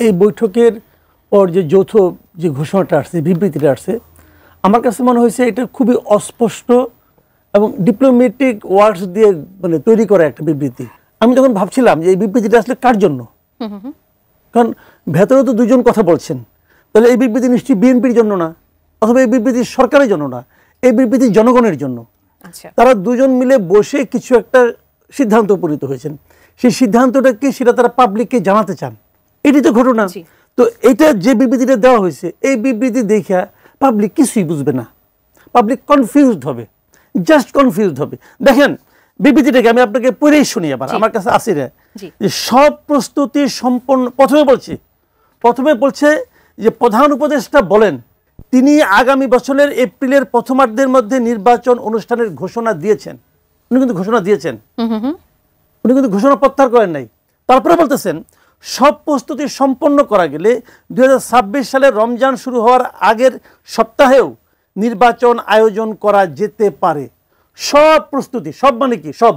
এই বৈঠকের পর যে যৌথ যে ঘোষণাটা আসছে, বিবৃতিটা আসছে, আমার কাছে মনে হয়েছে এটা খুবই অস্পষ্ট এবং ডিপ্লোম্যাটিক ওয়ার্ডস দিয়ে মানে তৈরি করা একটা বিবৃতি। আমি তখন ভাবছিলাম যে এই বিবৃতিটা আসলে কার জন্য, কারণ ভেতরে তো দুজন কথা বলছেন, তাহলে এই বিবৃতি নিশ্চয়ই বিএনপির জন্য না, অথবা এই বিবৃতি সরকারের জন্য না, এই বিবৃতি জনগণের জন্য। তারা দুজন মিলে বসে কিছু একটা সিদ্ধান্ত উপনীত হয়েছেন, সেই সিদ্ধান্তটাকে সেটা তারা পাবলিককে জানাতে চান, এটি তো ঘটনা। তো এটা যে বিবৃতিটা দেওয়া হয়েছে, এই বিবৃতি দেখা পাবলিক কিছুই বুঝবে না, পাবলিক কনফিউজড হবে, জাস্ট কনফিউজড হবে। দেখেন বিবৃতিটাকে আমি আপনাকে পড়েই শুনি, আবার আমার কাছে আসি রে, যে সব প্রস্তুতি সম্পন্ন। প্রথমে বলছে যে প্রধান উপদেষ্টা বলেন তিনি আগামী বছরের এপ্রিলের প্রথমার্ধের মধ্যে নির্বাচন অনুষ্ঠানের ঘোষণা দিয়েছেন। উনি কিন্তু ঘোষণা দিয়েছেন, উনি কিন্তু ঘোষণা প্রত্যাহার করেন নাই। তারপরে বলতেছেন সব প্রস্তুতি সম্পন্ন করা গেলে 2026 সালের রমজান শুরু হওয়ার আগের সপ্তাহেও নির্বাচন আয়োজন করা যেতে পারে। সব প্রস্তুতি, সব মানে কি সব,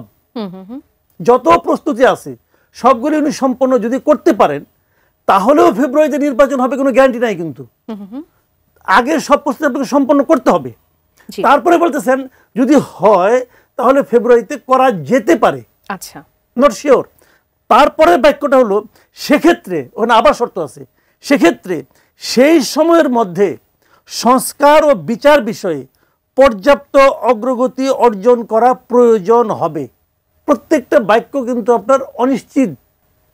যত প্রস্তুতি আছে সবগুলি উনি সম্পন্ন যদি করতে পারেন, তাহলেও ফেব্রুয়ারিতে নির্বাচন হবে, কোনো গ্যারান্টি নাই। কিন্তু আগের সব প্রস্তুতি আপনাকে সম্পন্ন করতে হবে। তারপরে বলতেছেন যদি হয় তাহলে ফেব্রুয়ারিতে করা যেতে পারে, আচ্ছা নট শিওর। তারপরে বাক্যটা হলো সেক্ষেত্রে, ওখানে আবার শর্ত আছে, সেক্ষেত্রে সেই সময়ের মধ্যে সংস্কার ও বিচার বিষয়ে পর্যাপ্ত অগ্রগতি অর্জন করা প্রয়োজন হবে। প্রত্যেকটা বাক্য কিন্তু আপনার অনিশ্চিত,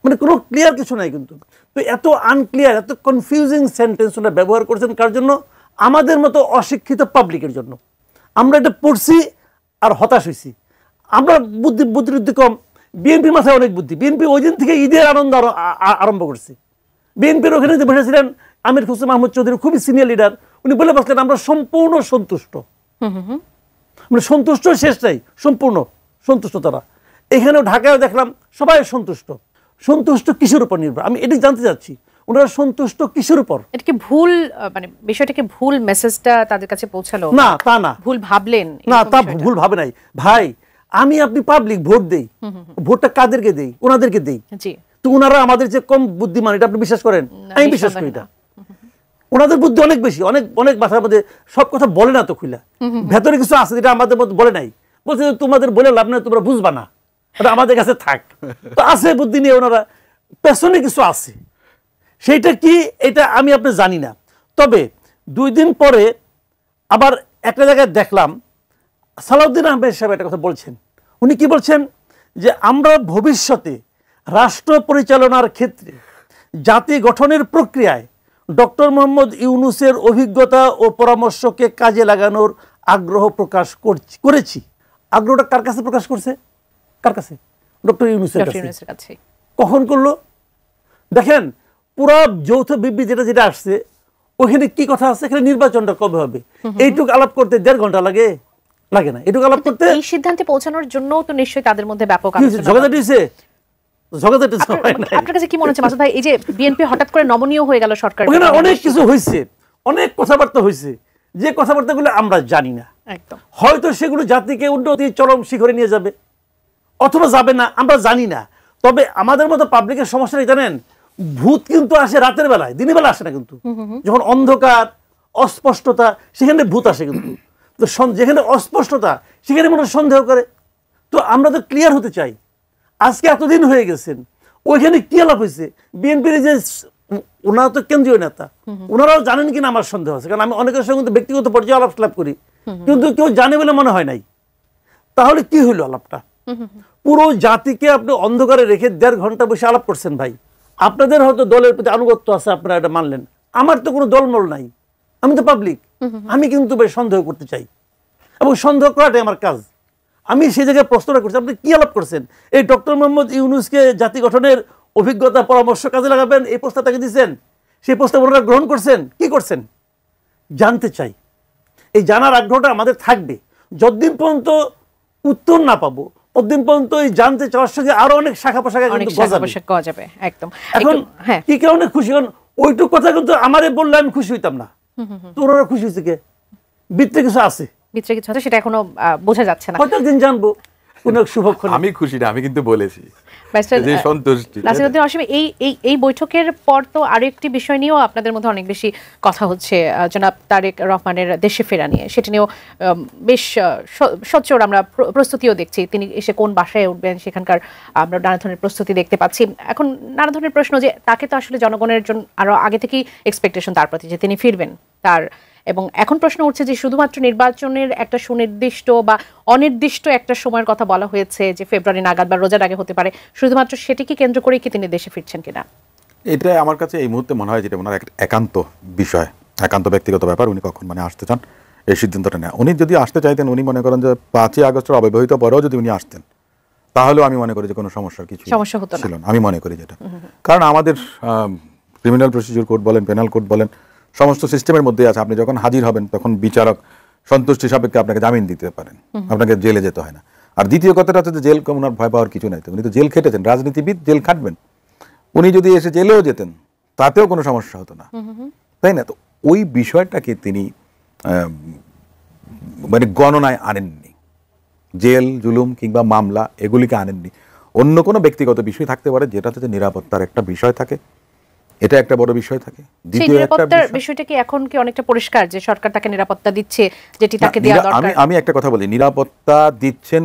মানে কোনো ক্লিয়ার কিছু নাই কিন্তু। তো এত আনক্লিয়ার, এত কনফিউজিং সেন্টেন্স ওরা ব্যবহার করছেন কার জন্য? আমাদের মতো অশিক্ষিত পাবলিকের জন্য। আমরা এটা পড়ছি আর হতাশ হয়েছি। আমরা বুদ্ধি কম, বিএনপির মাথায় অনেক বুদ্ধি। বিএনপি ওই দিন থেকে ঈদের আনন্দ আরম্ভ করছে। বিএনপির ওখানে যে বসেছিলেন আমির হোসেন মাহমুদ চৌধুরী, খুবই সিনিয়র লিডার, উনি বলে বসলেন আমরা সম্পূর্ণ সন্তুষ্ট, মানে সন্তুষ্ট শেষ নাই, সম্পূর্ণ সন্তুষ্ট তারা। এখানেও ঢাকায় দেখলাম সবাই সন্তুষ্ট। সন্তুষ্ট কিসের উপর নির্ভর, আমি এটি জানতে চাচ্ছি, ওনারা সন্তুষ্ট কিসের উপর? এটা কি ভুল, মানে বিষয়টাকে ভুল মেসেজটা তাদের কাছে পৌঁছালো? না, তা না, ভুল ভাবলেন না, তা ভুল ভাবে নাই ভাই। আমি আপনি পাবলিক ভোট দেই, ভোটটা কাদেরকে দেই? ওনাদেরকে দেই। তো ওনারা আমাদের যে কম বুদ্ধিমান, এটা আপনি বিশ্বাস করেন? আমি বিশ্বাস করি না। ওনাদের বুদ্ধি অনেক বেশি, অনেক অনেক মাথার মধ্যে সব কথা বলে না তো খুলে, ভেতরে কিছু আছে যেটা আমাদের মধ্যে বলে নাই। বলছে তোমাদের বলে লাভ নাই, তোমরা বুঝবা না, এটা আমাদের কাছে থাক। তো আছে বুদ্ধি নিয়ে ওনারা, পেছনে কিছু আছে, সেইটা কি এটা আমি আপনি জানি না। তবে 2 দিন পরে আবার একটা জায়গায় দেখলাম সালাউদ্দিন আহমেদ সাহেব একটা কথা বলছেন। উনি কি বলছেন? যে আমরা ভবিষ্যতে রাষ্ট্র পরিচালনার ক্ষেত্রে জাতি গঠনের প্রক্রিয়ায় ডক্টর মোহাম্মদ ইউনূসের অভিজ্ঞতা ও পরামর্শকে কাজে লাগানোর আগ্রহ প্রকাশ করেছি। আগ্রহটা কার কাছে প্রকাশ করছে? কার কাছে? ডক্টর ইউনূসের কাছে। কখন করলো? দেখেন পুরো যৌথ বিবৃতিটা যেটা আসছে, ওখানে কি কথা আছে? এখানে নির্বাচনটা কবে হবে এইটুকু আলাপ করতে 1.5 ঘন্টা লাগে না? এটুকু আলাপ করতে, এই সিদ্ধান্তে পৌঁছানোর জন্য তো নিশ্চয়ই তাদের মধ্যে ব্যাপক ঝগড়াঝাটি হয়েছে। আপনার কাছে কি মনে হচ্ছে মাসুদ ভাই, এই যে বিএনপি হঠাৎ করে নমনীয় হয়ে গেল সরকার, ওখানে অনেক কিছু হয়েছে, অনেক কথাবার্তা হয়েছে, যে কথাবার্তাগুলো আমরা জানি না। একদম হয়তো সেগুলো জাতিকে উন্নতির চরম শিখরে নিয়ে যাবে, অথবা যাবে না, আমরা জানি না। তবে আমাদের মতো পাবলিকের সমস্যাটা জানেন, ভূত কিন্তু আসে রাতের বেলায়, দিনের বেলা আসে না। কিন্তু যখন অন্ধকার, অস্পষ্টতা, সেখানে ভূত আসে। কিন্তু তো যেখানে অস্পষ্টতা সেখানে মনে সন্দেহ করে। তো আমরা তো ক্লিয়ার হতে চাই। আজকে এতদিন হয়ে গেছেন, ওইখানে কি আলাপ হয়েছে? বিএনপির যে ওনারা তো কেন্দ্রীয় নেতা, ওনারাও জানেন কিনা আমার সন্দেহ আছে, কারণ আমি অনেকের সঙ্গে ব্যক্তিগত পর্যায়ে আলাপ করি, কিন্তু কেউ জানে বলে মনে হয় নাই। তাহলে কি হইলো আলাপটা? পুরো জাতিকে আপনি অন্ধকারে রেখে 1.5 ঘন্টা বসে আলাপ করছেন। ভাই আপনাদের হয়তো দলের প্রতি আনুগত্য আছে, আপনারা এটা মানলেন, আমার তো কোনো দলমল নাই, আমি তো পাবলিক। আমি কিন্তু ভাই সন্দেহ করতে চাই, এবং সন্দেহ করাটাই আমার কাজ। আমি সেই জায়গায় প্রশ্নটা করছি, আপনি কি আলাপ করছেন? এই ডক্টর মোহাম্মদ ইউনূসকে জাতি গঠনের অভিজ্ঞতা পরামর্শ কাজে লাগাবেন, এই প্রস্তাব তাকে দিচ্ছেন, সেই প্রস্তাব ওনারা গ্রহণ করছেন, কি করছেন জানতে চাই। এই জানার আগ্রহটা আমাদের থাকবে। যতদিন পর্যন্ত উত্তর না পাবো, ততদিন পর্যন্ত এই জানতে চাওয়ার সঙ্গে আরো অনেক শাখা প্রশাখা গজাবে। একদম। এখন কি কারণে খুশি হন? ওইটুকু কথা কিন্তু আমারে বললে আমি খুশি হইতাম না। তো ওনারা খুশি হয়েছে কে? ভিতরে কিছু আছে, ভিতরে কিছু আছে, সেটা এখনো বোঝা যাচ্ছে না। কতদিন জানবো? আমি খুশি না, আমি কিন্তু বলেছি যে সন্তুষ্টি। নাসিরউদ্দিন অসীম, এই বৈঠকের পর তো আরো একটি বিষয় নিয়েও আপনাদের মধ্যে অনেক বেশি কথা হচ্ছে, জনাব তারেক রহমানের দেশে ফেরা নিয়ে। সেটা নিয়েও বেশ সোচ্চার আমরা প্রস্তুতিও দেখছি, তিনি এসে কোন বাসায় উঠবেন সেখানকার আমরা নানা ধরনের প্রস্তুতি দেখতে পাচ্ছি। এখন নানা ধরনের প্রশ্ন যে তাকে তো আসলে জনগণের জন্য আরো আগে থেকেই এক্সপেকটেশন তার প্রতি যে তিনি ফিরবেন তার, এবং এখন প্রশ্ন উঠছে যে শুধুমাত্র নির্বাচনের একটা সুনির্দিষ্ট বা অনির্দিষ্ট একটা সময়ের কথা বলা হয়েছে যে ফেব্রুয়ারি নাগাদ বা রোজার আগে হতে পারে, শুধুমাত্র সেটিকে কেন্দ্র করেই কি তিনি দেশে ফিরছেন কিনা? এটা আমার কাছে এই মুহূর্তে মনে হয় যেটা ওনার একান্ত বিষয়, একান্ত ব্যক্তিগত ব্যাপার। উনি কখন আসতে চান এই সিদ্ধান্তটা নেয়। উনি যদি আসতে চাইতেন, উনি মনে করেন যে 5ই আগস্টের অব্যবহিত পরেও যদি উনি আসতেন, তাহলেও আমি মনে করি যে কোনো সমস্যার কিছু ছিল না। আমি মনে করি যেটা, কারণ আমাদের ক্রিমিনাল প্রসিডিউর কোড বলেন, পেনাল কোড বলেন, সমস্ত সিস্টেমের মধ্যে আছে আপনি যখন হাজির হবেন তখন বিচারক সন্তুষ্টি সাপেক্ষে আপনাকে জামিন দিতে পারেন, আপনাকে জেলে যেতে হয় না। আর দ্বিতীয় কথাটা হচ্ছে যে জেল ওনার ভয় পাওয়ার কিছু নাই। উনি তো জেল খেটেছেন, রাজনীতিবিদ, জেল খাটবেন। উনি যদি এসে জেলেও যেতেন তাতেও কোনো সমস্যা হতো না, তাই না? তো ওই বিষয়টাকে তিনি মানে গণনায় আনেননি, জেল জুলুম কিংবা মামলা এগুলিকে আনেননি। অন্য কোনো ব্যক্তিগত বিষয় থাকতে পারে যেটাতে নিরাপত্তার একটা বিষয় থাকে, এটা একটা বড় বিষয় থাকে। দ্বিতীয় একটা বিষয়টা কি এখন কি অনেকটা পরিষ্কার যে সরকার তাকে নিরাপত্তা দিচ্ছে যেটি তাকে দেওয়া দরকার? আমি একটা কথা বলি, নিরাপত্তা দিচ্ছেন